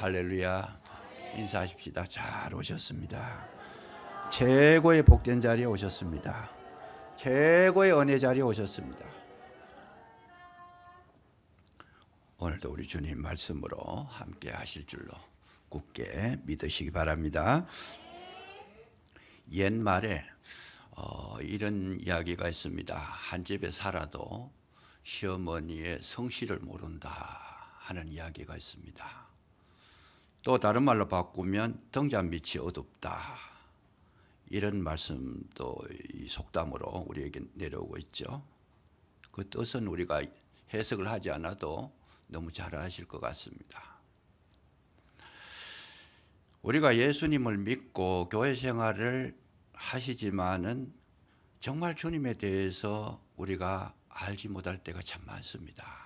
할렐루야. 인사하십시다. 잘 오셨습니다. 최고의 복된 자리에 오셨습니다. 최고의 은혜 자리에 오셨습니다. 오늘도 우리 주님 말씀으로 함께 하실 줄로 굳게 믿으시기 바랍니다. 옛말에 이런 이야기가 있습니다. 한 집에 살아도 시어머니의 성씨를 모른다 하는 이야기가 있습니다. 또 다른 말로 바꾸면 등잔빛이 어둡다, 이런 말씀도 이 속담으로 우리에게 내려오고 있죠. 그 뜻은 우리가 해석을 하지 않아도 너무 잘 아실 것 같습니다. 우리가 예수님을 믿고 교회 생활을 하시지만은 정말 주님에 대해서 우리가 알지 못할 때가 참 많습니다.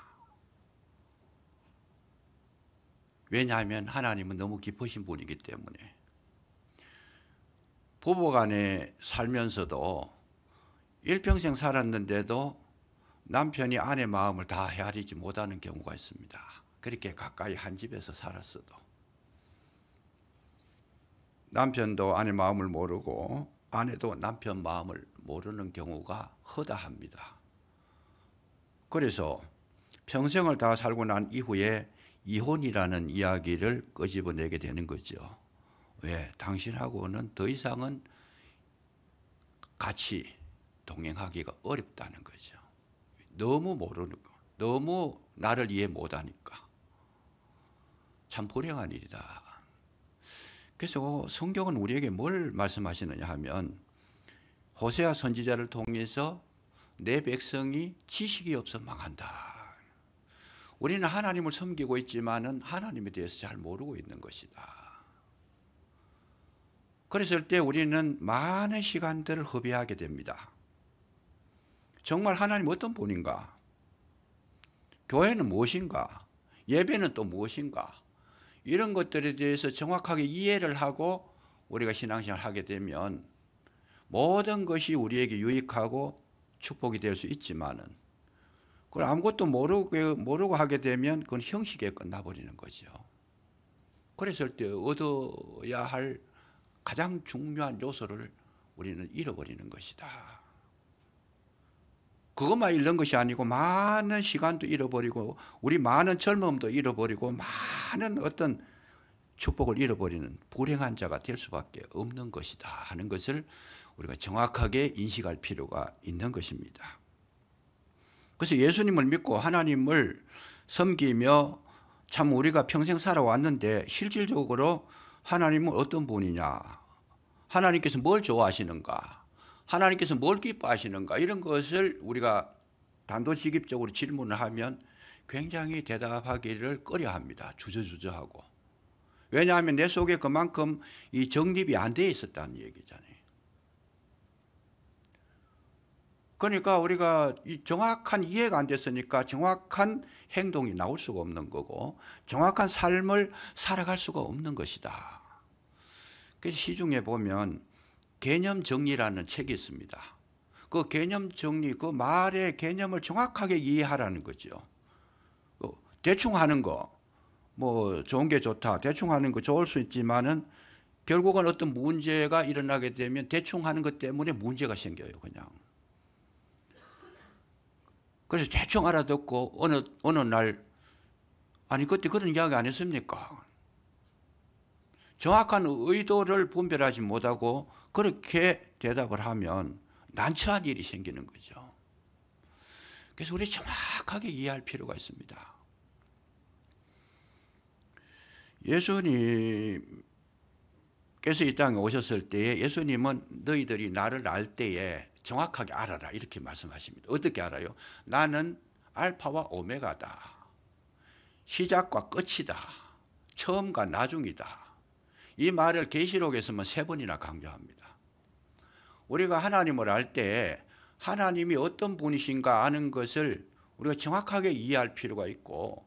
왜냐하면 하나님은 너무 깊으신 분이기 때문에. 부부간에 살면서도 일평생 살았는데도 남편이 아내 마음을 다 헤아리지 못하는 경우가 있습니다. 그렇게 가까이 한 집에서 살았어도 남편도 아내 마음을 모르고 아내도 남편 마음을 모르는 경우가 허다합니다. 그래서 평생을 다 살고 난 이후에 이혼이라는 이야기를 끄집어내게 되는 거죠. 왜? 당신하고는 더 이상은 같이 동행하기가 어렵다는 거죠. 너무 모르는 거, 너무 나를 이해 못하니까. 참 불행한 일이다. 그래서 성경은 우리에게 뭘 말씀하시느냐 하면, 호세아 선지자를 통해서 내 백성이 지식이 없어 망한다. 우리는 하나님을 섬기고 있지만은 하나님에 대해서 잘 모르고 있는 것이다. 그랬을 때 우리는 많은 시간들을 허비하게 됩니다. 정말 하나님 어떤 분인가? 교회는 무엇인가? 예배는 또 무엇인가? 이런 것들에 대해서 정확하게 이해를 하고 우리가 신앙생활을 하게 되면 모든 것이 우리에게 유익하고 축복이 될 수 있지만은, 그걸 아무것도 모르고 하게 되면 그건 형식에 끝나버리는 거죠. 그랬을 때 얻어야 할 가장 중요한 요소를 우리는 잃어버리는 것이다. 그것만 잃는 것이 아니고 많은 시간도 잃어버리고 우리 많은 젊음도 잃어버리고 많은 어떤 축복을 잃어버리는 불행한 자가 될 수밖에 없는 것이다 하는 것을 우리가 정확하게 인식할 필요가 있는 것입니다. 그래서 예수님을 믿고 하나님을 섬기며 참 우리가 평생 살아왔는데 실질적으로 하나님은 어떤 분이냐, 하나님께서 뭘 좋아하시는가, 하나님께서 뭘 기뻐하시는가, 이런 것을 우리가 단도직입적으로 질문을 하면 굉장히 대답하기를 꺼려합니다. 주저주저하고. 왜냐하면 내 속에 그만큼 이 정립이 안 돼 있었다는 얘기잖아요. 그러니까 우리가 이 정확한 이해가 안 됐으니까 정확한 행동이 나올 수가 없는 거고 정확한 삶을 살아갈 수가 없는 것이다. 그래서 시중에 보면 개념 정리라는 책이 있습니다. 그 개념 정리, 그 말의 개념을 정확하게 이해하라는 거죠. 대충 하는 거, 뭐 좋은 게 좋다, 대충 하는 거 좋을 수 있지만은 결국은 어떤 문제가 일어나게 되면 대충 하는 것 때문에 문제가 생겨요, 그냥. 그래서 대충 알아듣고 어느 날, 아니 그때 그런 이야기 안 했습니까? 정확한 의도를 분별하지 못하고 그렇게 대답을 하면 난처한 일이 생기는 거죠. 그래서 우리 정확하게 이해할 필요가 있습니다. 예수님께서 이 땅에 오셨을 때에 예수님은 너희들이 나를 알 때에 정확하게 알아라 이렇게 말씀하십니다. 어떻게 알아요? 나는 알파와 오메가다. 시작과 끝이다. 처음과 나중이다. 이 말을 계시록에서만 3번이나 강조합니다. 우리가 하나님을 알 때 하나님이 어떤 분이신가 아는 것을 우리가 정확하게 이해할 필요가 있고,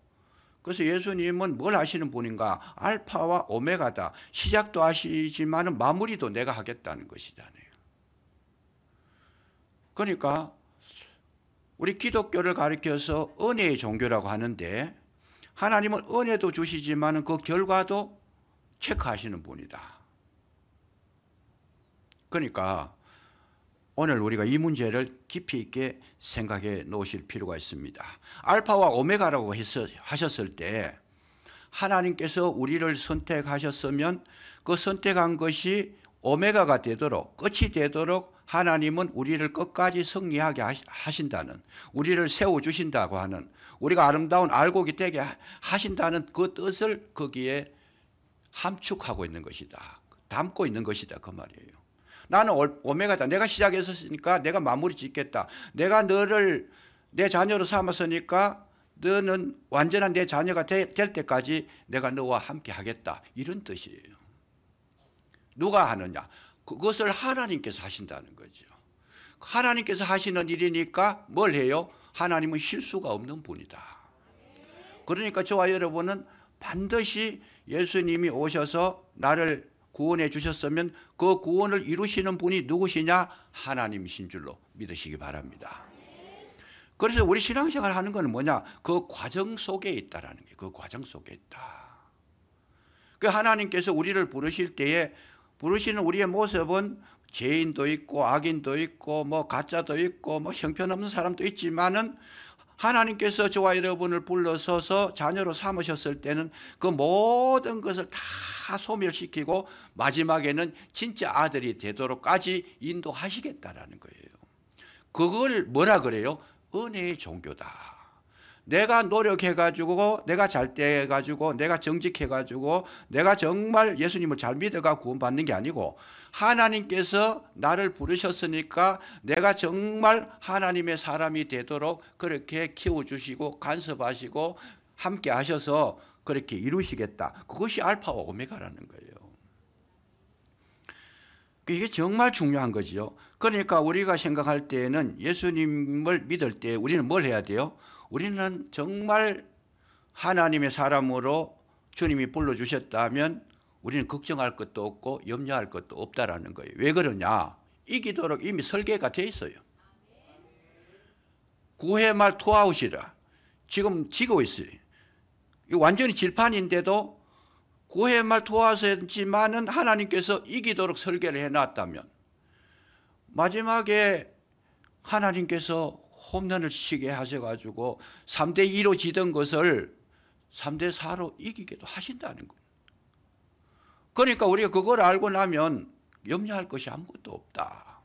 그래서 예수님은 뭘 하시는 분인가? 알파와 오메가다. 시작도 하시지만 마무리도 내가 하겠다는 것이잖아요. 그러니까 우리 기독교를 가리켜서 은혜의 종교라고 하는데 하나님은 은혜도 주시지만 그 결과도 체크하시는 분이다. 그러니까 오늘 우리가 이 문제를 깊이 있게 생각해 놓으실 필요가 있습니다. 알파와 오메가라고 하셨을 때 하나님께서 우리를 선택하셨으면 그 선택한 것이 오메가가 되도록, 끝이 되도록 하나님은 우리를 끝까지 승리하게 하신다는, 우리를 세워주신다고 하는, 우리가 아름다운 알곡이 되게 하신다는 그 뜻을 거기에 함축하고 있는 것이다. 담고 있는 것이다. 그 말이에요. 나는 오메가다. 내가 시작했으니까 내가 마무리 짓겠다. 내가 너를 내 자녀로 삼았으니까 너는 완전한 내 자녀가 될 때까지 내가 너와 함께 하겠다. 이런 뜻이에요. 누가 하느냐? 그것을 하나님께서 하신다는 거죠. 하나님께서 하시는 일이니까 뭘 해요? 하나님은 실수가 없는 분이다. 그러니까 저와 여러분은 반드시 예수님이 오셔서 나를 구원해 주셨으면 그 구원을 이루시는 분이 누구시냐? 하나님이신 줄로 믿으시기 바랍니다. 그래서 우리 신앙생활 하는 건 뭐냐? 그 과정 속에 있다라는 게, 그 과정 속에 있다. 그 하나님께서 우리를 부르실 때에 부르시는 우리의 모습은 죄인도 있고 악인도 있고 뭐 가짜도 있고 뭐 형편없는 사람도 있지만은 하나님께서 저와 여러분을 불러서서 자녀로 삼으셨을 때는 그 모든 것을 다 소멸시키고 마지막에는 진짜 아들이 되도록까지 인도하시겠다라는 거예요. 그걸 뭐라 그래요? 은혜의 종교다. 내가 노력해가지고, 내가 잘돼가지고, 내가 정직해가지고, 내가 정말 예수님을 잘 믿어가 구원받는 게 아니고 하나님께서 나를 부르셨으니까 내가 정말 하나님의 사람이 되도록 그렇게 키워주시고 간섭하시고 함께 하셔서 그렇게 이루시겠다. 그것이 알파와 오메가라는 거예요. 이게 정말 중요한 거지요. 그러니까 우리가 생각할 때에는 예수님을 믿을 때 우리는 뭘 해야 돼요? 우리는 정말 하나님의 사람으로 주님이 불러주셨다면 우리는 걱정할 것도 없고 염려할 것도 없다라는 거예요. 왜 그러냐? 이기도록 이미 설계가 돼 있어요. 9회 말 투아웃이라 지금 지고 있어요. 완전히 질판인데도 9회 말 투아웃이지만은 하나님께서 이기도록 설계를 해놨다면 마지막에 하나님께서 홈런을 치게 하셔가지고 3대2로 지던 것을 3대4로 이기게도 하신다는 거예요. 그러니까 우리가 그걸 알고 나면 염려할 것이 아무것도 없다.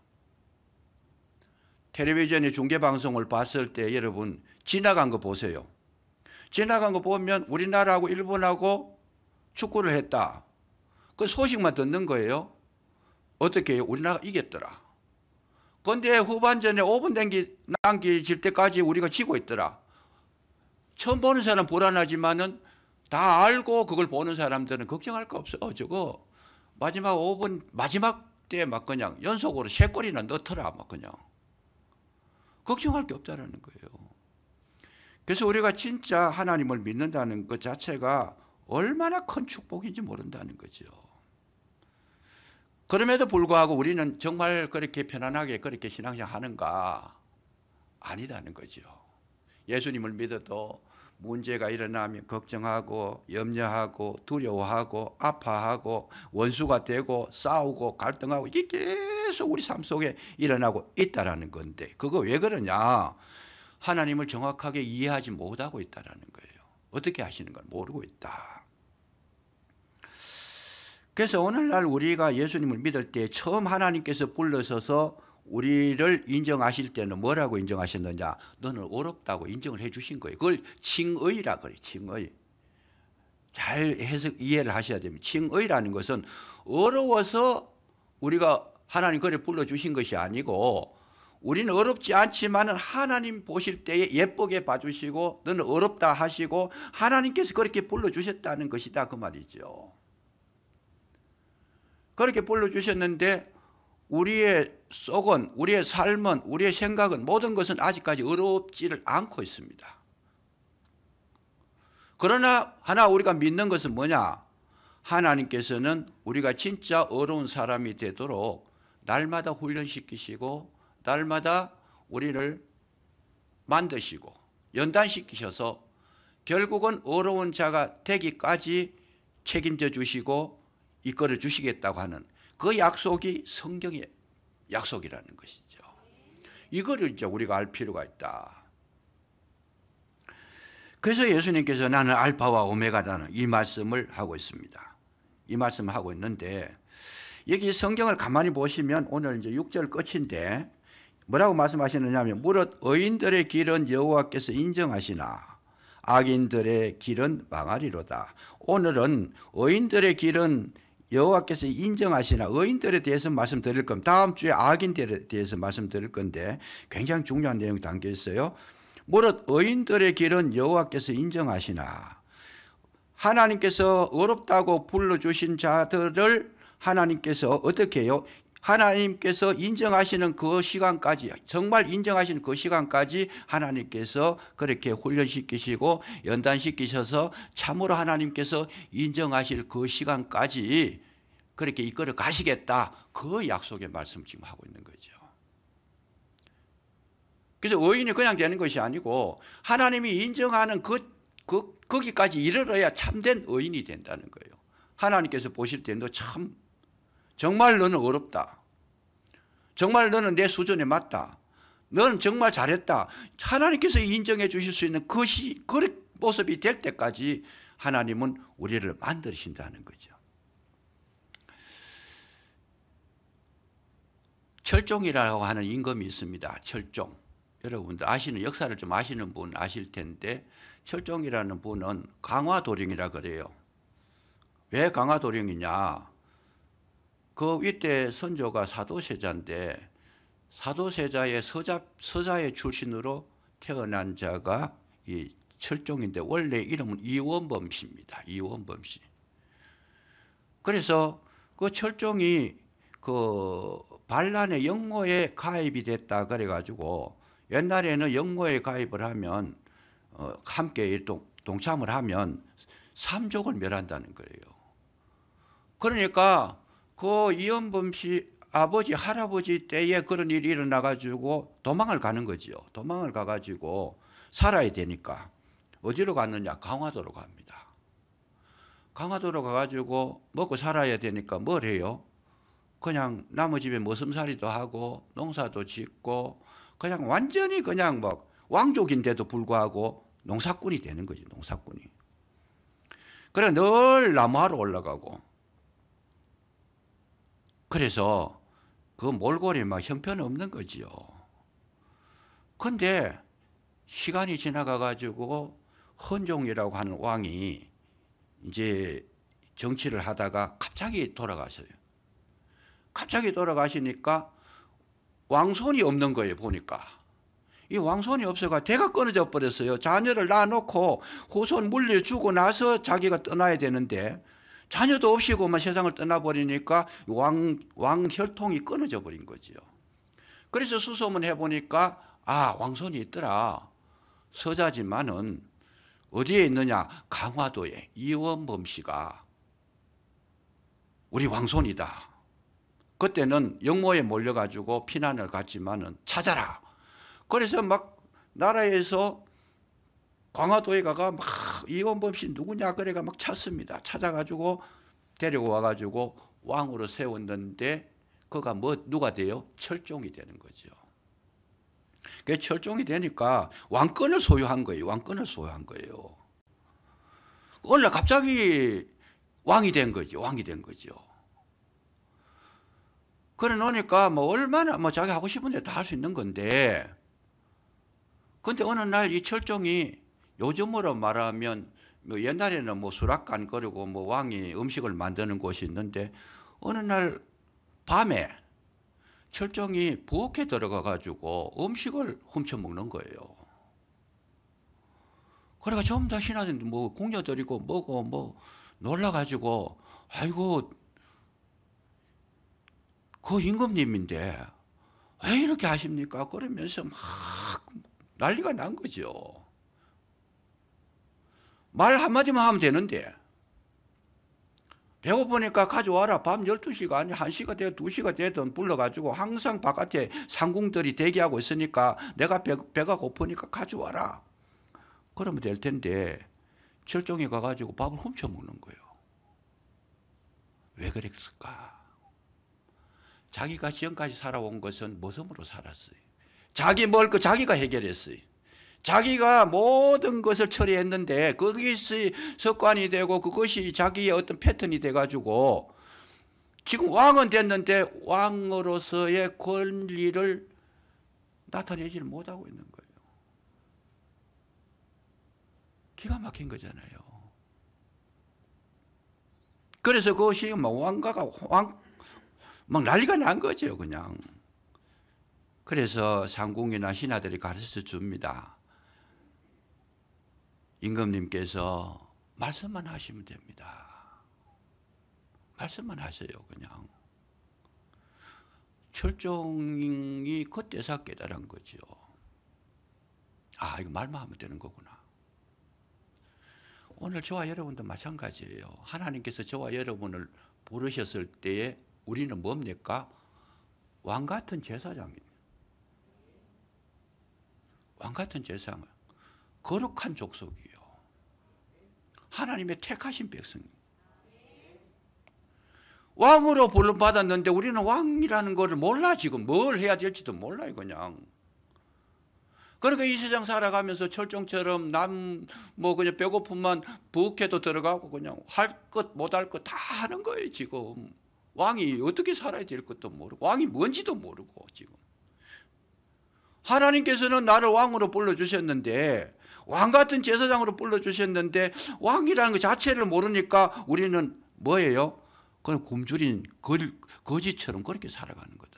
텔레비전의 중계방송을 봤을 때 여러분 지나간 거 보세요. 지나간 거 보면 우리나라하고 일본하고 축구를 했다. 그 소식만 듣는 거예요. 어떻게 해요? 우리나라가 이겼더라. 그런데 후반전에 5분 남겨질 때까지 우리가 지고 있더라. 처음 보는 사람은 불안하지만은 다 알고 그걸 보는 사람들은 걱정할 거 없어. 저거 마지막 5분 마지막 때 막 그냥 연속으로 3골이나 넣더라. 막 그냥 걱정할 게 없다라는 거예요. 그래서 우리가 진짜 하나님을 믿는다는 것 자체가 얼마나 큰 축복인지 모른다는 거죠. 그럼에도 불구하고 우리는 정말 그렇게 편안하게 그렇게 신앙생활 하는가? 아니다는 거죠. 예수님을 믿어도 문제가 일어나면 걱정하고 염려하고 두려워하고 아파하고 원수가 되고 싸우고 갈등하고 이게 계속 우리 삶 속에 일어나고 있다라는 건데 그거 왜 그러냐? 하나님을 정확하게 이해하지 못하고 있다라는 거예요. 어떻게 하시는 걸 모르고 있다. 그래서 오늘날 우리가 예수님을 믿을 때 처음 하나님께서 불러서서 우리를 인정하실 때는 뭐라고 인정하셨느냐? 너는 어렵다고 인정을 해 주신 거예요. 그걸 칭의라 그래요. 칭의. 잘 해석 이해를 하셔야 됩니다. 칭의라는 것은 어려워서 우리가 하나님 그래 불러주신 것이 아니고 우리는 어렵지 않지만 하나님 보실 때에 예쁘게 봐주시고 너는 어렵다 하시고 하나님께서 그렇게 불러주셨다는 것이다 그 말이죠. 그렇게 불러주셨는데 우리의 속은, 우리의 삶은, 우리의 생각은 모든 것은 아직까지 어렵지를 않고 있습니다. 그러나 하나 우리가 믿는 것은 뭐냐? 하나님께서는 우리가 진짜 어려운 사람이 되도록 날마다 훈련시키시고 날마다 우리를 만드시고 연단시키셔서 결국은 어려운 자가 되기까지 책임져 주시고 이끌어 주시겠다고 하는 그 약속이 성경의 약속이라는 것이죠. 이거를 이제 우리가 알 필요가 있다. 그래서 예수님께서 나는 알파와 오메가다는 이 말씀을 하고 있습니다. 이 말씀을 하고 있는데 여기 성경을 가만히 보시면 오늘 이제 6절 끝인데 뭐라고 말씀하시느냐 하면 무릇 의인들의 길은 여호와께서 인정하시나 악인들의 길은 망하리로다. 오늘은 의인들의 길은 여호와께서 인정하시나 의인들에 대해서 말씀드릴 겁니다. 다음 주에 악인들에 대해서 말씀드릴 건데 굉장히 중요한 내용이 담겨 있어요. 무릇 의인들의 길은 여호와께서 인정하시나 하나님께서 어렵다고 불러주신 자들을 하나님께서 어떻게 해요? 하나님께서 인정하시는 그 시간까지 정말 인정하시는 그 시간까지 하나님께서 그렇게 훈련시키시고 연단시키셔서 참으로 하나님께서 인정하실 그 시간까지 그렇게 이끌어 가시겠다. 그 약속의 말씀 지금 하고 있는 거죠. 그래서 의인이 그냥 되는 것이 아니고 하나님이 인정하는 거기까지 이르러야 참된 의인이 된다는 거예요. 하나님께서 보실 때 너 참 정말 너는 어렵다. 정말 너는 내 수준에 맞다. 너는 정말 잘했다. 하나님께서 인정해 주실 수 있는 그 모습이 될 때까지 하나님은 우리를 만드신다는 거죠. 철종이라고 하는 임금이 있습니다. 철종. 여러분들 아시는 역사를 좀 아시는 분 아실 텐데 철종이라는 분은 강화도령이라 그래요. 왜 강화도령이냐? 그 윗대 선조가 사도세자인데 사도세자의 서자의 출신으로 태어난 자가 이 철종인데 원래 이름은 이원범 씨입니다. 이원범 씨. 그래서 그 철종이 그 반란의 영모에 가입이 됐다 그래가지고 옛날에는 영모에 가입을 하면 함께 동참을 하면 삼족을 멸한다는 거예요. 그러니까 그 이원범 씨 아버지 할아버지 때에 그런 일이 일어나가지고 도망을 가는 거죠. 도망을 가가지고 살아야 되니까 어디로 갔느냐? 강화도로 갑니다. 강화도로 가가지고 먹고 살아야 되니까 뭘 해요? 그냥 남의 집에 머슴살이도 하고 농사도 짓고 그냥 완전히 그냥 막 왕족인데도 불구하고 농사꾼이 되는 거지. 농사꾼이. 그래 늘 나무하러 올라가고 그래서 그 몰골이 막 형편없는 거지요. 근데 시간이 지나가가지고 헌종이라고 하는 왕이 이제 정치를 하다가 갑자기 돌아가셔요. 갑자기 돌아가시니까 왕손이 없는 거예요. 보니까 이 왕손이 없어가 대가 끊어져 버렸어요. 자녀를 낳아놓고 후손 물려주고 나서 자기가 떠나야 되는데 자녀도 없이고만 세상을 떠나버리니까 왕 혈통이 끊어져 버린 거죠. 그래서 수소문 해보니까 아 왕손이 있더라. 서자지만은 어디에 있느냐? 강화도에 이원범 씨가 우리 왕손이다. 그때는 영모에 몰려가지고 피난을 갔지만은 찾아라. 그래서 막 나라에서 강화도에 가가 막 이원범 씨 누구냐 그래가 막 찾습니다. 찾아가지고 데리고 와가지고 왕으로 세웠는데 그가 누가 돼요? 철종이 되는 거죠. 그 철종이 되니까 왕권을 소유한 거예요. 왕권을 소유한 거예요. 어느 날 갑자기 왕이 된 거죠. 왕이 된 거죠. 그래 놓으니까 뭐 얼마나 뭐 자기 하고 싶은 데 다 할 수 있는 건데 근데 어느 날 이 철종이 요즘으로 말하면 뭐 옛날에는 뭐 수락관 거리고 뭐 왕이 음식을 만드는 곳이 있는데 어느 날 밤에 철종이 부엌에 들어가 가지고 음식을 훔쳐 먹는 거예요. 그러니까 전부 다 신하들 뭐 궁녀들이고 뭐고 뭐 놀라 가지고 아이고 그 임금님인데 왜 이렇게 하십니까? 그러면서 막 난리가 난 거죠. 말 한마디만 하면 되는데 배고프니까 가져와라. 밤 12시가 아니 1시가 되든 2시가 되든 불러가지고 항상 바깥에 상궁들이 대기하고 있으니까 내가 배가 고프니까 가져와라. 그러면 될 텐데 철종에 가가지고 밥을 훔쳐 먹는 거예요. 왜 그랬을까? 자기가 지금까지 살아온 것은 모성으로 살았어요. 자기 먹을 거 자기가 해결했어요. 자기가 모든 것을 처리했는데 그것이 습관이 되고 그것이 자기의 어떤 패턴이 돼가지고 지금 왕은 됐는데 왕으로서의 권리를 나타내지를 못하고 있는 거예요. 기가 막힌 거잖아요. 그래서 그것이 왕가가 막 난리가 난 거죠, 그냥. 그래서 상궁이나 신하들이 가르쳐 줍니다. 임금님께서 말씀만 하시면 됩니다. 말씀만 하세요, 그냥. 철종이 그때서 깨달은 거죠. 아, 이거 말만 하면 되는 거구나. 오늘 저와 여러분도 마찬가지예요. 하나님께서 저와 여러분을 부르셨을 때에 우리는 뭡니까? 왕 같은 제사장입니다. 왕 같은 제사장. 거룩한 족속이요. 하나님의 택하신 백성입니다. 왕으로 불러받았는데 우리는 왕이라는 것을 몰라. 지금 뭘 해야 될지도 몰라요, 그냥. 그러니까 이 세상 살아가면서 철종처럼 그냥 배고픔만 부엌에도 들어가고 그냥 할 것 못할 것 다 하는 거예요, 지금. 왕이 어떻게 살아야 될 것도 모르고 왕이 뭔지도 모르고 지금. 하나님께서는 나를 왕으로 불러주셨는데 왕 같은 제사장으로 불러주셨는데 왕이라는 것 자체를 모르니까 우리는 뭐예요? 그냥 굶주린 거지처럼 그렇게 살아가는 거다.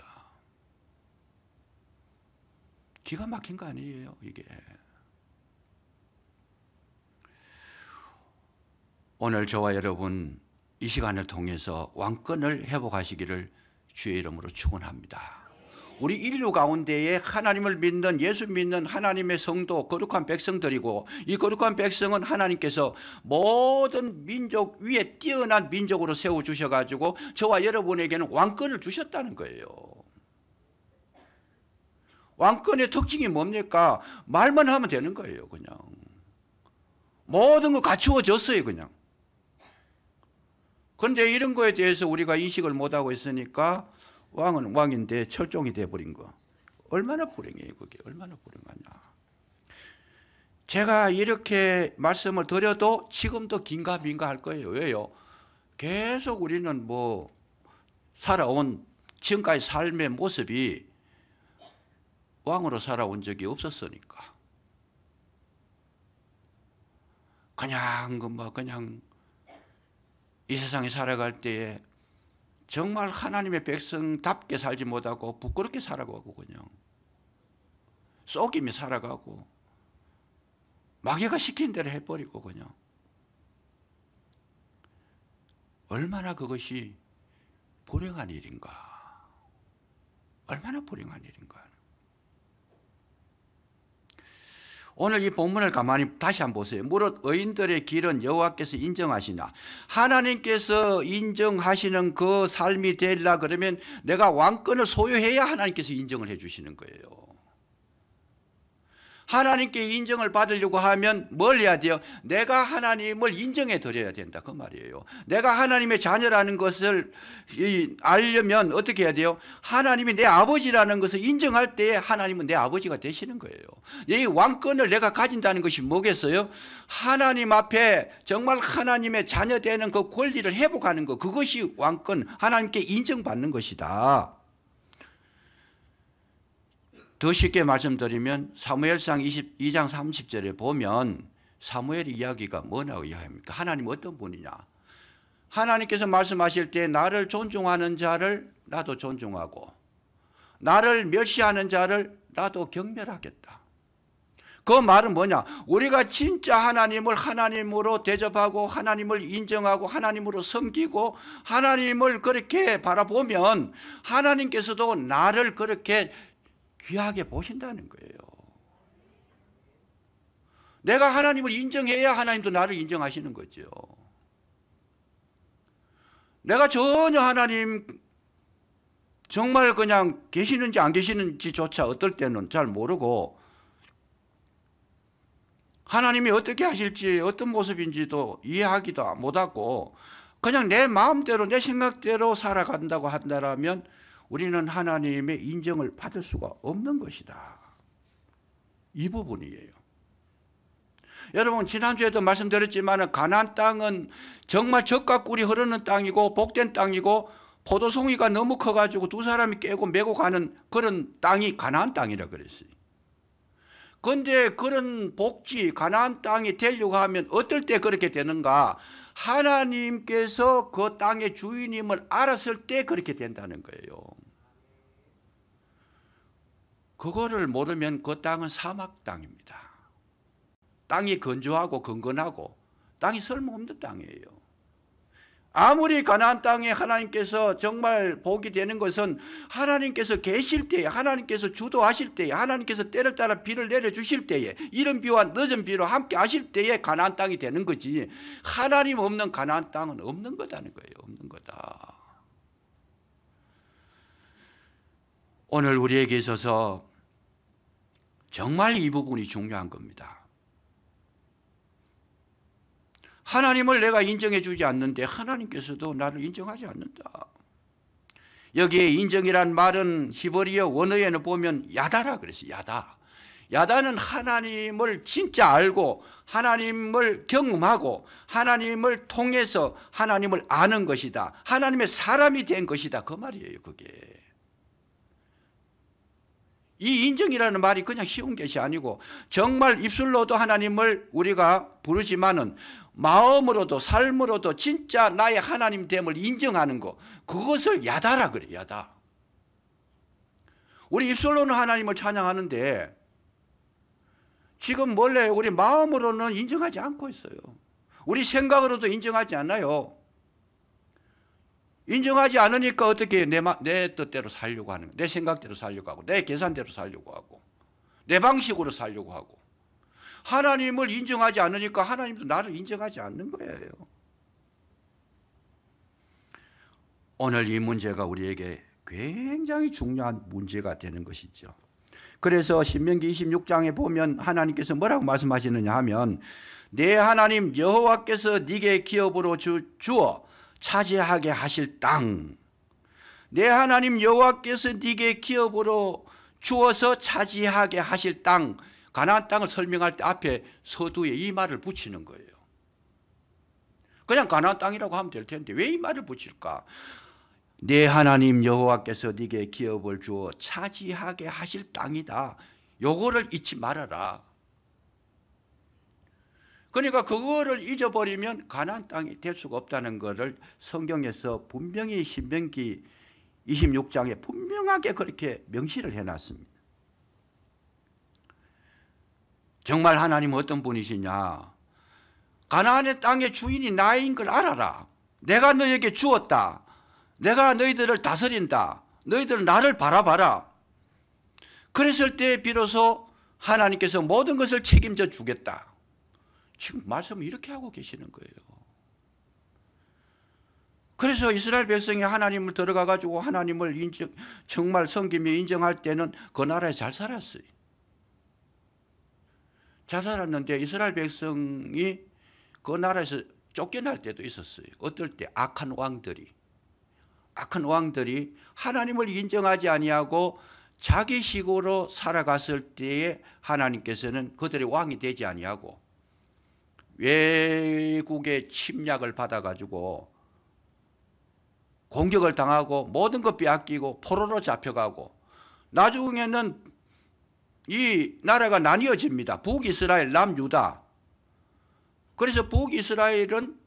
기가 막힌 거 아니에요, 이게. 오늘 저와 여러분 이 시간을 통해서 왕권을 회복하시기를 주의 이름으로 축원합니다. 우리 인류 가운데에 하나님을 믿는, 예수 믿는 하나님의 성도, 거룩한 백성들이고, 이 거룩한 백성은 하나님께서 모든 민족 위에 뛰어난 민족으로 세워주셔가지고 저와 여러분에게는 왕권을 주셨다는 거예요. 왕권의 특징이 뭡니까? 말만 하면 되는 거예요, 그냥. 모든 거 갖추어졌어요, 그냥. 그런데 이런 거에 대해서 우리가 인식을 못하고 있으니까 왕은 왕인데 철종이 돼버린 거. 얼마나 불행해요, 그게. 얼마나 불행하냐. 제가 이렇게 말씀을 드려도 지금도 긴가민가 할 거예요. 왜요? 계속 우리는 살아온 지금까지 삶의 모습이 왕으로 살아온 적이 없었으니까. 그냥 이 세상에 살아갈 때에 정말 하나님의 백성답게 살지 못하고 부끄럽게 살아가고 그냥 속임이 살아가고 마귀가 시킨 대로 해버리고 그냥 얼마나 그것이 불행한 일인가. 얼마나 불행한 일인가. 오늘 이 본문을 가만히 다시 한번 보세요. 무릇 의인들의 길은 여호와께서 인정하시나. 하나님께서 인정하시는 그 삶이 되려 그러면 내가 왕권을 소유해야 하나님께서 인정을 해 주시는 거예요. 하나님께 인정을 받으려고 하면 뭘 해야 돼요? 내가 하나님을 인정해 드려야 된다, 그 말이에요. 내가 하나님의 자녀라는 것을 알려면 어떻게 해야 돼요? 하나님이 내 아버지라는 것을 인정할 때 하나님은 내 아버지가 되시는 거예요. 이 왕권을 내가 가진다는 것이 뭐겠어요? 하나님 앞에 정말 하나님의 자녀 되는 그 권리를 회복하는 것, 그것이 왕권, 하나님께 인정받는 것이다. 더 쉽게 말씀드리면 사무엘상 22장 30절에 보면 사무엘 이야기가 뭐라고 이야기합니까? 하나님 어떤 분이냐? 하나님께서 말씀하실 때 나를 존중하는 자를 나도 존중하고 나를 멸시하는 자를 나도 경멸하겠다. 그 말은 뭐냐? 우리가 진짜 하나님을 하나님으로 대접하고 하나님을 인정하고 하나님으로 섬기고 하나님을 그렇게 바라보면 하나님께서도 나를 그렇게 귀하게 보신다는 거예요. 내가 하나님을 인정해야 하나님도 나를 인정하시는 거죠. 내가 전혀 하나님 정말 그냥 계시는지 안 계시는지조차 어떨 때는 잘 모르고 하나님이 어떻게 하실지 어떤 모습인지도 이해하기도 못하고 그냥 내 마음대로 내 생각대로 살아간다고 한다면 우리는 하나님의 인정을 받을 수가 없는 것이다. 이 부분이에요. 여러분 지난주에도 말씀드렸지만 가나안 땅은 정말 젖과 꿀이 흐르는 땅이고 복된 땅이고 포도송이가 너무 커가지고 두 사람이 깨고 메고 가는 그런 땅이 가나안 땅이라 그랬어요. 그런데 그런 복지 가나안 땅이 되려고 하면 어떨 때 그렇게 되는가? 하나님께서 그 땅의 주인임을 알았을 때 그렇게 된다는 거예요. 그거를 모르면 그 땅은 사막 땅입니다. 땅이 건조하고 건건하고 땅이 쓸모없는 땅이에요. 아무리 가나안 땅에 하나님께서 정말 복이 되는 것은 하나님께서 계실 때에, 하나님께서 주도하실 때에, 하나님께서 때를 따라 비를 내려주실 때에, 이른 비와 늦은 비로 함께 하실 때에 가나안 땅이 되는 거지, 하나님 없는 가나안 땅은 없는 거다는 거예요. 없는 거다. 오늘 우리에게 있어서 정말 이 부분이 중요한 겁니다. 하나님을 내가 인정해 주지 않는데 하나님께서도 나를 인정하지 않는다. 여기에 인정이란 말은 히브리어 원어에는 보면 야다라 그랬어요. 야다. 야다는 하나님을 진짜 알고 하나님을 경험하고 하나님을 통해서 하나님을 아는 것이다. 하나님의 사람이 된 것이다. 그 말이에요. 그게. 이 인정이라는 말이 그냥 쉬운 것이 아니고 정말 입술로도 하나님을 우리가 부르지만은 마음으로도 삶으로도 진짜 나의 하나님 됨을 인정하는 것, 그것을 야다라 그래. 야다. 우리 입술로는 하나님을 찬양하는데 지금 원래 우리 마음으로는 인정하지 않고 있어요. 우리 생각으로도 인정하지 않아요. 인정하지 않으니까 어떻게 내 뜻대로 살려고 하는 거예요. 내 생각대로 살려고 하고 내 계산대로 살려고 하고 내 방식으로 살려고 하고. 하나님을 인정하지 않으니까 하나님도 나를 인정하지 않는 거예요. 오늘 이 문제가 우리에게 굉장히 중요한 문제가 되는 것이죠. 그래서 신명기 26장에 보면 하나님께서 뭐라고 말씀하시느냐 하면 내 하나님 여호와께서 네게 기업으로 주어 차지하게 하실 땅, 내 하나님 여호와께서 네게 기업으로 주어서 차지하게 하실 땅, 가나안 땅을 설명할 때 앞에 서두에 이 말을 붙이는 거예요. 그냥 가나안 땅이라고 하면 될 텐데 왜 이 말을 붙일까? 내 하나님 여호와께서 네게 기업을 주어 차지하게 하실 땅이다. 요거를 잊지 말아라. 그러니까 그거를 잊어버리면 가나안 땅이 될 수가 없다는 것을 성경에서 분명히 신명기 26장에 분명하게 그렇게 명시를 해놨습니다. 정말 하나님은 어떤 분이시냐? 가나안의 땅의 주인이 나인 걸 알아라. 내가 너에게 주었다. 내가 너희들을 다스린다. 너희들은 나를 바라봐라. 그랬을 때 비로소 하나님께서 모든 것을 책임져 주겠다. 지금 말씀을 이렇게 하고 계시는 거예요. 그래서 이스라엘 백성이 하나님을 들어가 가지고 하나님을 정말 섬기며 인정할 때는 그 나라에 잘 살았어요. 잘 살았는데 이스라엘 백성이 그 나라에서 쫓겨날 때도 있었어요. 어떨 때 악한 왕들이 하나님을 인정하지 아니하고 자기식으로 살아갔을 때에 하나님께서는 그들의 왕이 되지 아니하고 외국의 침략을 받아가지고 공격을 당하고 모든 것 빼앗기고 포로로 잡혀가고 나중에는 이 나라가 나뉘어집니다. 북이스라엘, 남유다. 그래서 북이스라엘은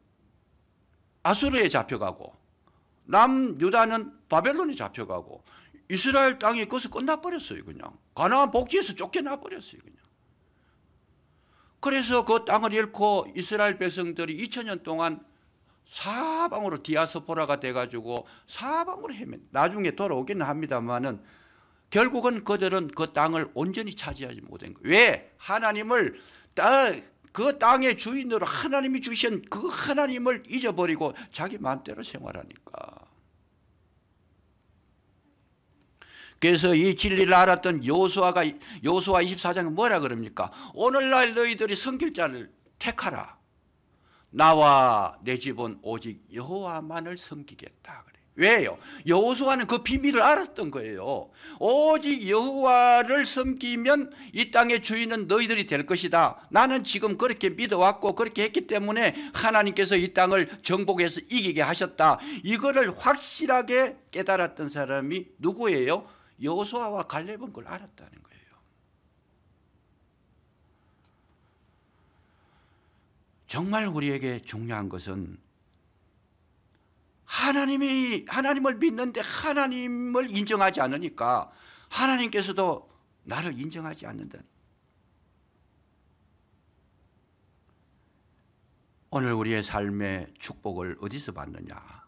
아수르에 잡혀가고 남유다는 바벨론에 잡혀가고 이스라엘 땅이 거기서 끝나버렸어요. 그냥 가나안 복지에서 쫓겨나버렸어요. 그냥. 그래서 그 땅을 잃고 이스라엘 백성들이 2000년 동안 사방으로 디아스포라가 돼가지고 사방으로 나중에 돌아오기는 합니다만은 결국은 그들은 그 땅을 온전히 차지하지 못한 거예요. 왜? 하나님을 그 땅의 주인으로 하나님이 주신 그 하나님을 잊어버리고 자기 마음대로 생활하니까. 그래서 이 진리를 알았던 여호수아 24장에 뭐라 그럽니까? 오늘날 너희들이 섬길 자를 택하라. 나와 내 집은 오직 여호와만을 섬기겠다. 그래. 왜요? 여호수아는 그 비밀을 알았던 거예요. 오직 여호와를 섬기면 이 땅의 주인은 너희들이 될 것이다. 나는 지금 그렇게 믿어왔고 그렇게 했기 때문에 하나님께서 이 땅을 정복해서 이기게 하셨다. 이거를 확실하게 깨달았던 사람이 누구예요? 여호수아와 갈렙은 그걸 알았다는 거예요. 정말 우리에게 중요한 것은 하나님을 믿는데 하나님을 인정하지 않으니까 하나님께서도 나를 인정하지 않는다. 오늘 우리의 삶의 축복을 어디서 받느냐?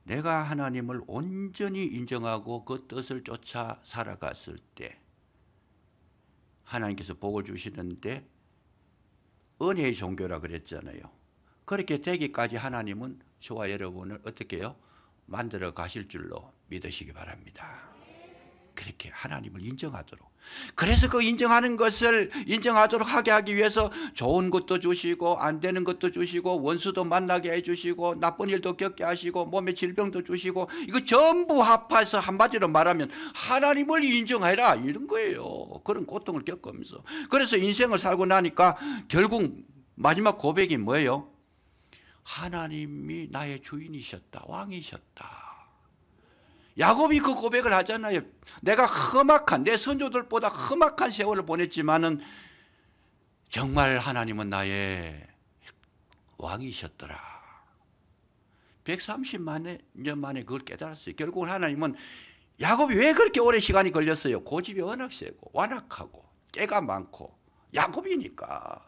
내가 하나님을 온전히 인정하고 그 뜻을 쫓아 살아갔을 때 하나님께서 복을 주시는데 은혜의 종교라 그랬잖아요. 그렇게 되기까지 하나님은 저와 여러분을 어떻게 해요? 만들어 가실 줄로 믿으시기 바랍니다. 그렇게 하나님을 인정하도록. 그래서 그 인정하는 것을 인정하도록 하게 하기 위해서 좋은 것도 주시고 안 되는 것도 주시고 원수도 만나게 해주시고 나쁜 일도 겪게 하시고 몸에 질병도 주시고 이거 전부 합해서 한마디로 말하면 하나님을 인정해라 이런 거예요. 그런 고통을 겪으면서. 그래서 인생을 살고 나니까 결국 마지막 고백이 뭐예요? 하나님이 나의 주인이셨다. 왕이셨다. 야곱이 그 고백을 하잖아요. 내가 험악한 내 선조들보다 험악한 세월을 보냈지만은 정말 하나님은 나의 왕이셨더라. 130만 년 만에 그걸 깨달았어요. 결국은 하나님은 야곱이 왜 그렇게 오래 시간이 걸렸어요? 고집이 워낙 세고 완악하고 깨가 많고 야곱이니까.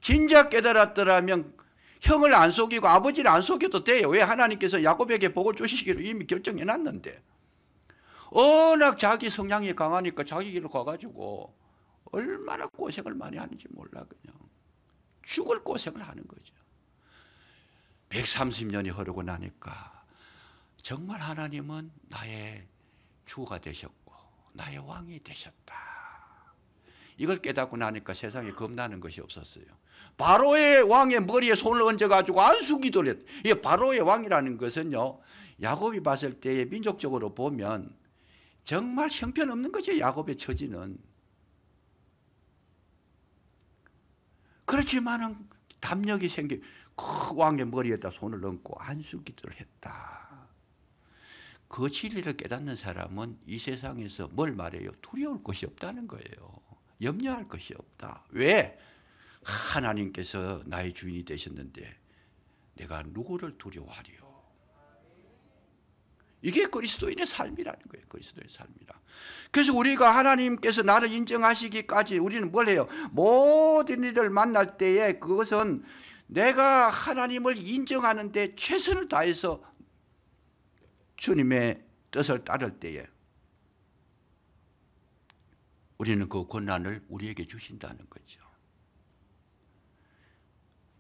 진작 깨달았더라면 형을 안 속이고 아버지를 안 속여도 돼요. 왜? 하나님께서 야곱에게 복을 주시기로 이미 결정해놨는데 워낙 자기 성향이 강하니까 자기 길로 가가지고 얼마나 고생을 많이 하는지 몰라. 그냥 죽을 고생을 하는 거죠. 130년이 흐르고 나니까 정말 하나님은 나의 주가 되셨고 나의 왕이 되셨다. 이걸 깨닫고 나니까 세상에 겁나는 것이 없었어요. 바로의 왕의 머리에 손을 얹어가지고 안수기도를 했다. 이 바로의 왕이라는 것은요, 야곱이 봤을 때 민족적으로 보면 정말 형편없는 거죠. 야곱의 처지는. 그렇지만은 담력이 생기 그 왕의 머리에다 손을 얹고 안수기도를 했다. 그 진리를 깨닫는 사람은 이 세상에서 뭘 말해요? 두려울 것이 없다는 거예요. 염려할 것이 없다. 왜? 하나님께서 나의 주인이 되셨는데 내가 누구를 두려워하리요? 이게 그리스도인의 삶이라는 거예요. 그리스도의 삶이라. 그래서 우리가 하나님께서 나를 인정하시기까지 우리는 뭘 해요? 모든 일을 만날 때에 그것은 내가 하나님을 인정하는데 최선을 다해서 주님의 뜻을 따를 때에 우리는 그 권한을 우리에게 주신다는 거죠.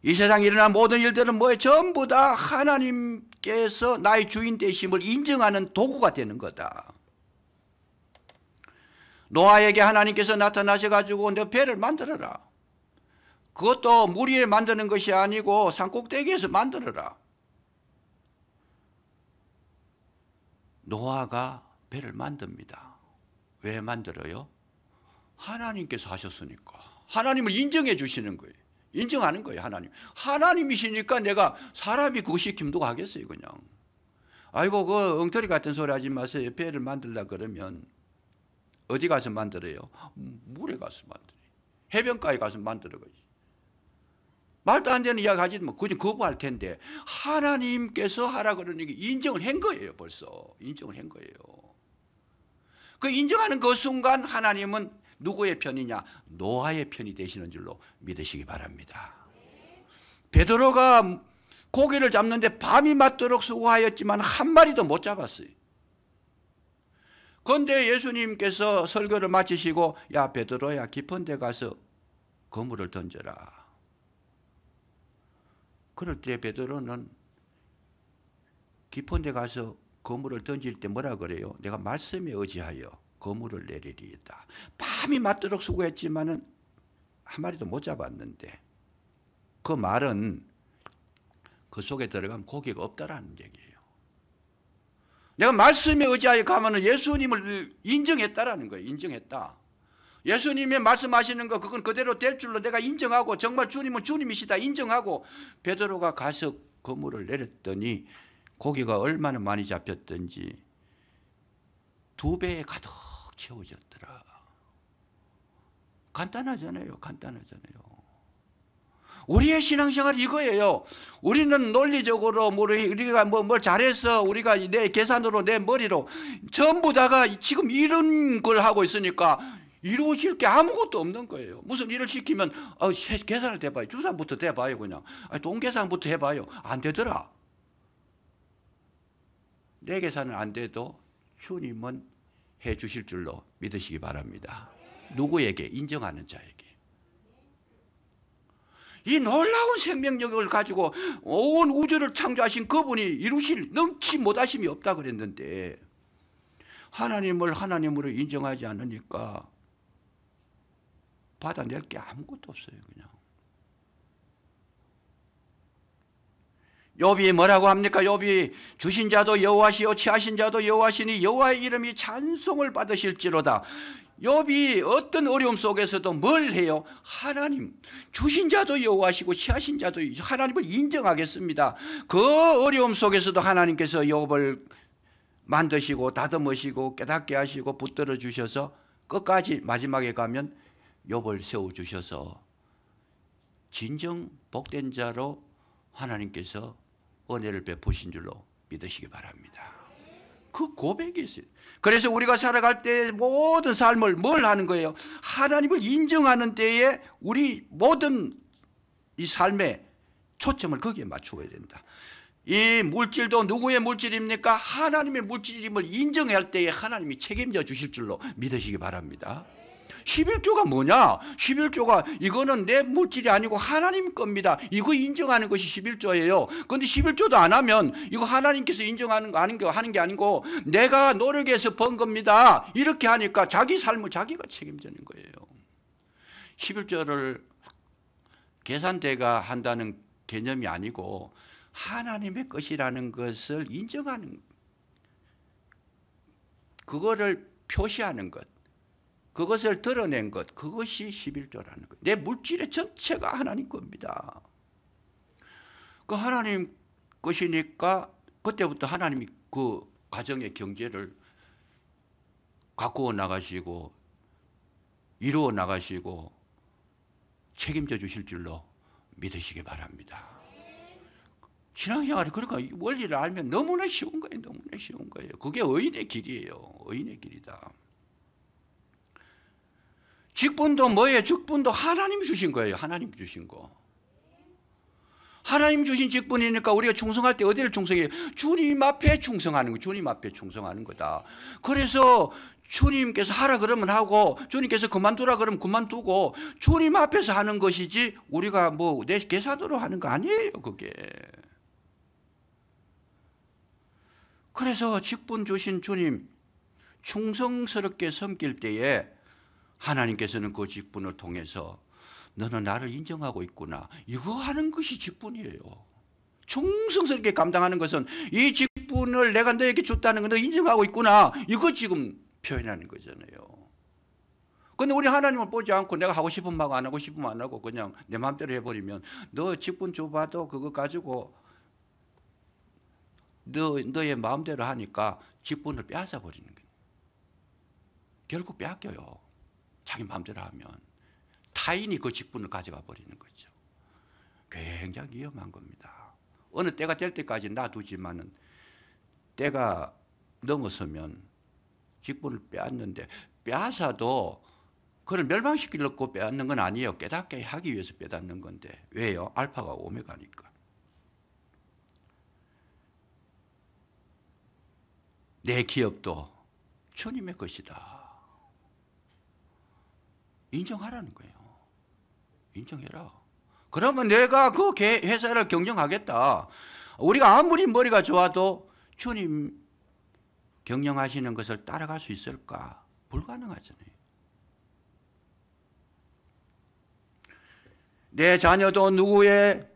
이 세상에 일어난 모든 일들은 뭐예요? 전부 다 하나님께서 나의 주인 되심을 인정하는 도구가 되는 거다. 노아에게 하나님께서 나타나셔가지고 너 배를 만들어라. 그것도 물 위에 만드는 것이 아니고 산꼭대기에서 만들어라. 노아가 배를 만듭니다. 왜 만들어요? 하나님께서 하셨으니까. 하나님을 인정해 주시는 거예요. 인정하는 거예요. 하나님이시니까 내가 사람이 그거 시키면 누가 하겠어요. 그냥 아이고 그 엉터리 같은 소리 하지 마세요. 배를 만들라 그러면 어디 가서 만들어요? 물에 가서 만들어요. 해변가에 가서 만들어가지. 말도 안 되는 이야기 하지 뭐 그저 거부할 텐데 하나님께서 하라 그러니까 인정을 한 거예요. 벌써 인정을 한 거예요. 그 인정하는 그 순간 하나님은 누구의 편이냐? 노아의 편이 되시는 줄로 믿으시기 바랍니다. 베드로가 고기를 잡는데 밤이 맞도록 수고하였지만 한 마리도 못 잡았어요. 그런데 예수님께서 설교를 마치시고 야 베드로야 깊은 데 가서 그물을 던져라. 그럴 때 베드로는 깊은 데 가서 그물을 던질 때 뭐라 그래요? 내가 말씀에 의지하여 그물을 내리리이다. 밤이 맞도록 수고했지만은 한 마리도 못 잡았는데, 그 말은 그 속에 들어가면 고기가 없다라는 얘기예요. 내가 말씀에 의지하여 가면은 예수님을 인정했다라는 거예요. 인정했다. 예수님이 말씀하시는 거 그건 그대로 될 줄로 내가 인정하고, 정말 주님은 주님이시다 인정하고 베드로가 가서 그물을 내렸더니 고기가 얼마나 많이 잡혔던지 2배에 가득 채워졌더라. 간단하잖아요. 간단하잖아요. 우리의 신앙생활이 이거예요. 우리는 논리적으로 우리가 뭘 잘해서 우리가 내 계산으로 내 머리로 전부 다가 지금 이런 걸 하고 있으니까 이루어질 게 아무것도 없는 거예요. 무슨 일을 시키면 계산을 대봐요. 주산부터 대봐요. 그냥 동계산부터 해봐요. 안 되더라. 내 계산은 안 돼도 주님은 해 주실 줄로 믿으시기 바랍니다. 누구에게? 인정하는 자에게. 이 놀라운 생명력을 가지고 온 우주를 창조하신 그분이 이루실 능치 못하심이 없다 그랬는데, 하나님을 하나님으로 인정하지 않으니까 받아낼 게 아무것도 없어요. 그냥. 욥이 뭐라고 합니까? 욥이 주신 자도 여호와시요 취하신 자도 여호와시니 여호와의 이름이 찬송을 받으실지로다. 욥이 어떤 어려움 속에서도 뭘 해요? 하나님, 주신 자도 여호와시고 취하신 자도 하나님을 인정하겠습니다. 그 어려움 속에서도 하나님께서 욥을 만드시고 다듬으시고 깨닫게 하시고 붙들어 주셔서 끝까지 마지막에 가면 욥을 세워주셔서 진정 복된 자로 하나님께서 은혜를 베푸신 줄로 믿으시기 바랍니다. 그 고백이 있어요. 그래서 우리가 살아갈 때 모든 삶을 뭘 하는 거예요? 하나님을 인정하는 때에 우리 모든 이 삶의 초점을 거기에 맞추어야 된다. 이 물질도 누구의 물질입니까? 하나님의 물질임을 인정할 때에 하나님이 책임져 주실 줄로 믿으시기 바랍니다. 11조가 뭐냐? 11조가 이거는 내 물질이 아니고 하나님 겁니다. 이거 인정하는 것이 11조예요. 그런데 11조도 안 하면 이거 하나님께서 인정하는 거 하는 게 아니고 내가 노력해서 번 겁니다. 이렇게 하니까 자기 삶을 자기가 책임지는 거예요. 11조를 계산대가 한다는 개념이 아니고 하나님의 것이라는 것을 인정하는, 그거를 표시하는 것, 그것을 드러낸 것, 그것이 11조라는 것. 내 물질의 전체가 하나님 겁니다. 그 하나님 것이니까 그때부터 하나님이 그 가정의 경제를 가꾸어 나가시고 이루어 나가시고 책임져 주실 줄로 믿으시기 바랍니다. 신앙생활이 그러니까 원리를 알면 너무나 쉬운 거예요. 너무나 쉬운 거예요. 그게 의인의 길이에요. 의인의 길이다. 직분도 뭐예요? 직분도 하나님이 주신 거예요. 하나님이 주신 거. 하나님 주신 직분이니까 우리가 충성할 때 어디를 충성해요? 주님 앞에 충성하는 거. 주님 앞에 충성하는 거다. 그래서 주님께서 하라 그러면 하고 주님께서 그만두라 그러면 그만두고 주님 앞에서 하는 것이지 우리가 뭐 내 계산으로 하는 거 아니에요. 그게. 그래서 직분 주신 주님 충성스럽게 섬길 때에 하나님께서는 그 직분을 통해서 너는 나를 인정하고 있구나. 이거 하는 것이 직분이에요. 충성스럽게 감당하는 것은 이 직분을 내가 너에게 줬다는 거 너 인정하고 있구나. 이거 지금 표현하는 거잖아요. 그런데 우리 하나님을 보지 않고 내가 하고 싶으면 하고 안 하고 싶으면 안 하고 그냥 내 마음대로 해버리면 너 직분 줘봐도 그거 가지고 너의 마음대로 하니까 직분을 빼앗아 버리는 거예요. 결국 빼앗겨요. 자기 마음대로 하면 타인이 그 직분을 가져가 버리는 거죠. 굉장히 위험한 겁니다. 어느 때가 될 때까지 놔두지만은 때가 넘어서면 직분을 빼앗는데 빼앗아도 그걸 멸망시키려고 빼앗는 건 아니에요. 깨닫게 하기 위해서 빼앗는 건데 왜요? 알파가 오메가니까. 내 기업도 주님의 것이다. 인정하라는 거예요. 인정해라. 그러면 내가 그 회사를 경영하겠다. 우리가 아무리 머리가 좋아도 주님 경영하시는 것을 따라갈 수 있을까? 불가능하잖아요. 내 자녀도 누구의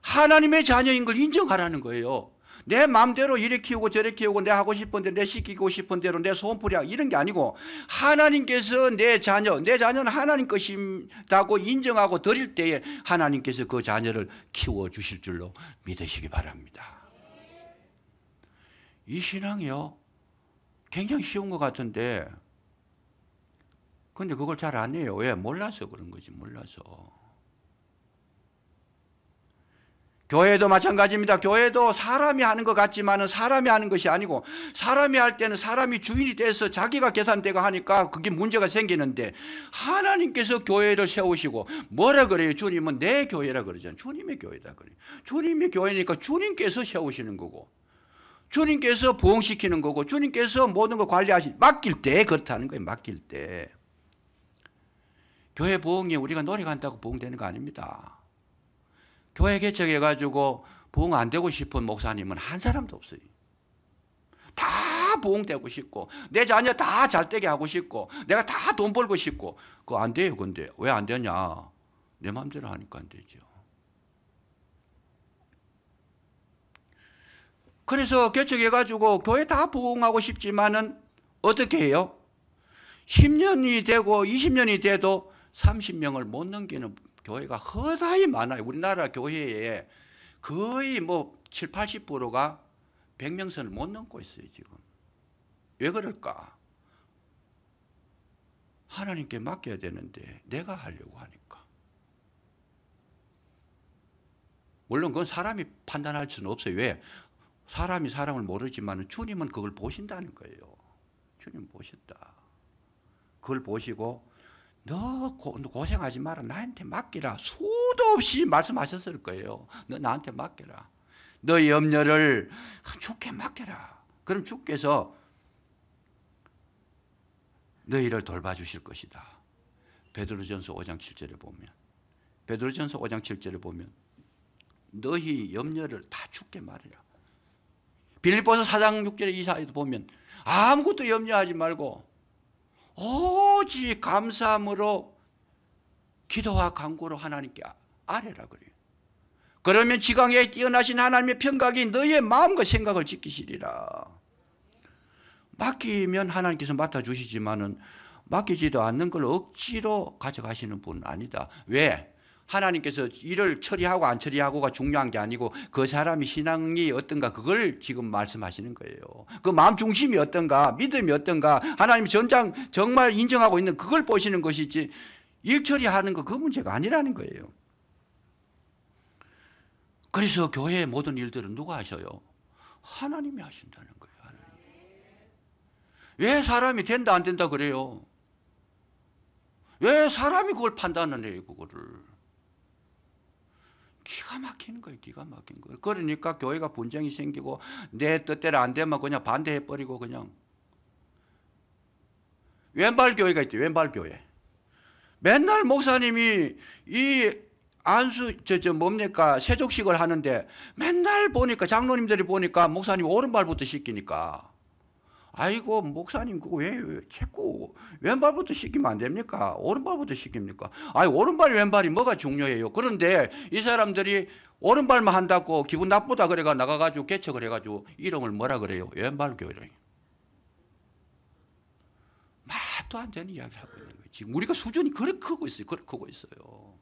하나님의 자녀인 걸 인정하라는 거예요. 내 마음대로 이래 키우고 저래 키우고 내 하고 싶은 대로 내 시키고 싶은 대로 내 소원풀이 이런 게 아니고 하나님께서 내 자녀는 하나님 것이다고 인정하고 드릴 때에 하나님께서 그 자녀를 키워주실 줄로 믿으시기 바랍니다. 이 신앙이요 굉장히 쉬운 것 같은데 근데 그걸 잘 안 해요. 왜? 몰라서 그런 거지. 몰라서. 교회도 마찬가지입니다. 교회도 사람이 하는 것 같지만 사람이 하는 것이 아니고 사람이 할 때는 사람이 주인이 돼서 자기가 계산되고 하니까 그게 문제가 생기는데 하나님께서 교회를 세우시고 뭐라 그래요? 주님은 내 교회라 그러잖아요. 주님의 교회다 그래요. 주님의 교회니까 주님께서 세우시는 거고 주님께서 부흥시키는 거고 주님께서 모든 걸 맡길 때 그렇다는 거예요. 맡길 때. 교회 부흥이 우리가 노력한다고 부흥되는 거 아닙니다. 교회 개척해가지고 부흥 안 되고 싶은 목사님은 한 사람도 없어요. 다 부흥되고 싶고 내 자녀 다 잘되게 하고 싶고 내가 다 돈 벌고 싶고 그거 안 돼요. 근데 왜 안 되냐? 내 마음대로 하니까 안 되죠. 그래서 개척해가지고 교회 다 부흥하고 싶지만은 어떻게 해요? 10년이 되고 20년이 돼도 30명을 못 넘기는 교회가 허다히 많아요. 우리나라 교회에 거의 뭐 7, 80%가 100명선을 못 넘고 있어요. 지금. 왜 그럴까? 하나님께 맡겨야 되는데 내가 하려고 하니까. 물론 그건 사람이 판단할 수는 없어요. 왜? 사람이 사람을 모르지만 주님은 그걸 보신다는 거예요. 주님 보셨다. 그걸 보시고 너 고생하지 마라. 나한테 맡기라. 수도 없이 말씀하셨을 거예요. 너 나한테 맡겨라. 너의 염려를 주께 맡겨라. 그럼 주께서 너희를 돌봐주실 것이다. 베드로전서 5장 7절에 보면 베드로전서 5장 7절에 보면 너희 염려를 다 주께 말해라. 빌립보서 4장 6절에 이사에도 보면 아무것도 염려하지 말고 오직 감사함으로 기도와 간구로 하나님께 아뢰라 그래요. 그러면 지강에 뛰어나신 하나님의 평강이 너희의 마음과 생각을 지키시리라. 맡기면 하나님께서 맡아주시지만은 맡기지도 않는 걸 억지로 가져가시는 분은 아니다. 왜? 하나님께서 일을 처리하고 안 처리하고가 중요한 게 아니고 그 사람이 신앙이 어떤가 그걸 지금 말씀하시는 거예요. 그 마음 중심이 어떤가 믿음이 어떤가 하나님이 정말 인정하고 있는 그걸 보시는 것이지 일 처리하는 거 그 문제가 아니라는 거예요. 그래서 교회의 모든 일들은 누가 하셔요? 하나님이 하신다는 거예요. 하나님. 왜 사람이 된다 안 된다 그래요? 왜 사람이 그걸 판단을 해요? 그거를. 기가 막히는 거예요. 기가 막힌 거예요. 그러니까 교회가 분쟁이 생기고 내 뜻대로 안 되면 그냥 반대해버리고 그냥. 왼발 교회가 있죠. 왼발 교회. 맨날 목사님이 이 안수 뭡니까 세족식을 하는데 맨날 보니까 장로님들이 보니까 목사님 오른발부터 씻기니까 아이고 목사님 그거 왜 자꾸 왼발부터 씻기면 안 됩니까? 오른발부터 씻깁니까? 아니 오른발 왼발이 뭐가 중요해요? 그런데 이 사람들이 오른발만 한다고 기분 나쁘다 그래가 나가가지고 개척을 해가지고 이름을 뭐라 그래요? 왼발 교회를. 말도 안 되는 이야기를 하고 있는 거예요. 지금 우리가 수준이 그렇게 크고 있어요. 그렇게 크고 있어요.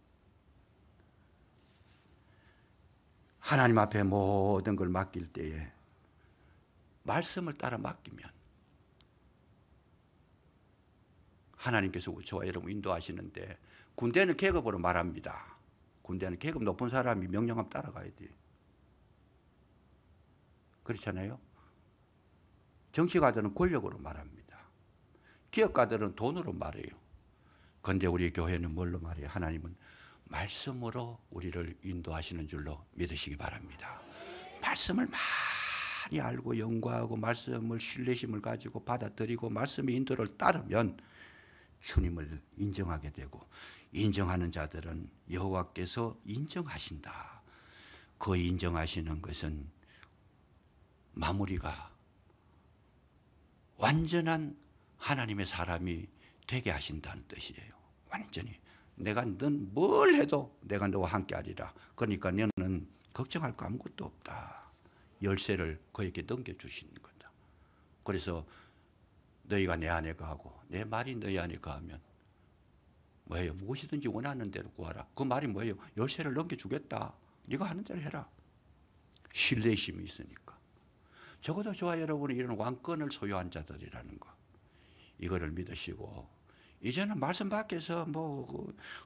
하나님 앞에 모든 걸 맡길 때에 말씀을 따라 맡기면 하나님께서 저와 여러분 인도하시는데 군대는 계급으로 말합니다. 군대는 계급 높은 사람이 명령하면 따라가야 돼요. 그렇잖아요. 정치가들은 권력으로 말합니다. 기업가들은 돈으로 말해요. 그런데 우리 교회는 뭘로 말해요? 하나님은 말씀으로 우리를 인도하시는 줄로 믿으시기 바랍니다. 말씀을 많이 알고 연구하고 말씀을 신뢰심을 가지고 받아들이고 말씀의 인도를 따르면 주님을 인정하게 되고 인정하는 자들은 여호와께서 인정하신다. 그 인정하시는 것은 마무리가 완전한 하나님의 사람이 되게 하신다는 뜻이에요. 완전히. 내가 넌 뭘 해도 내가 너와 함께 하리라. 그러니까 너는 걱정할 거 아무것도 없다. 열쇠를 그에게 넘겨주시는 거다. 그래서 너희가 내 안에 거하고 내 말이 너희 안에 거하면 뭐예요? 무엇이든지 원하는 대로 구하라. 그 말이 뭐예요? 열쇠를 넘겨주겠다. 네가 하는 대로 해라. 신뢰심이 있으니까. 적어도 저와 여러분이 이런 왕권을 소유한 자들이라는 거, 이거를 믿으시고, 이제는 말씀 밖에서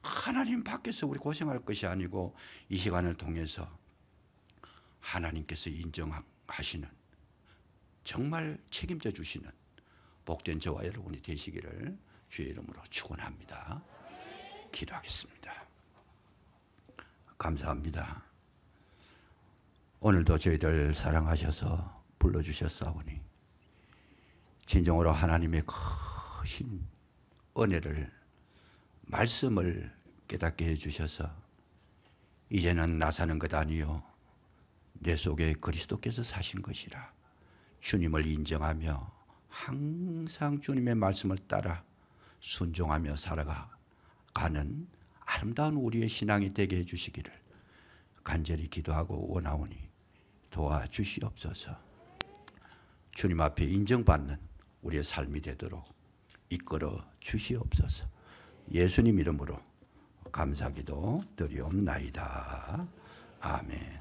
하나님 밖에서 우리 고생할 것이 아니고 이 시간을 통해서 하나님께서 인정하시는, 정말 책임져 주시는 복된 저와 여러분이 되시기를 주의 이름으로 축원합니다. 기도하겠습니다. 감사합니다. 오늘도 저희들 사랑하셔서 불러주셨사오니 진정으로 하나님의 크신 은혜를, 말씀을 깨닫게 해주셔서 이제는 나 사는 것 아니요 내 속에 그리스도께서 사신 것이라 주님을 인정하며 항상 주님의 말씀을 따라 순종하며 살아가는 아름다운 우리의 신앙이 되게 해주시기를 간절히 기도하고 원하오니 도와주시옵소서. 주님 앞에 인정받는 우리의 삶이 되도록 이끌어 주시옵소서. 예수님 이름으로 감사기도 드리옵나이다. 아멘.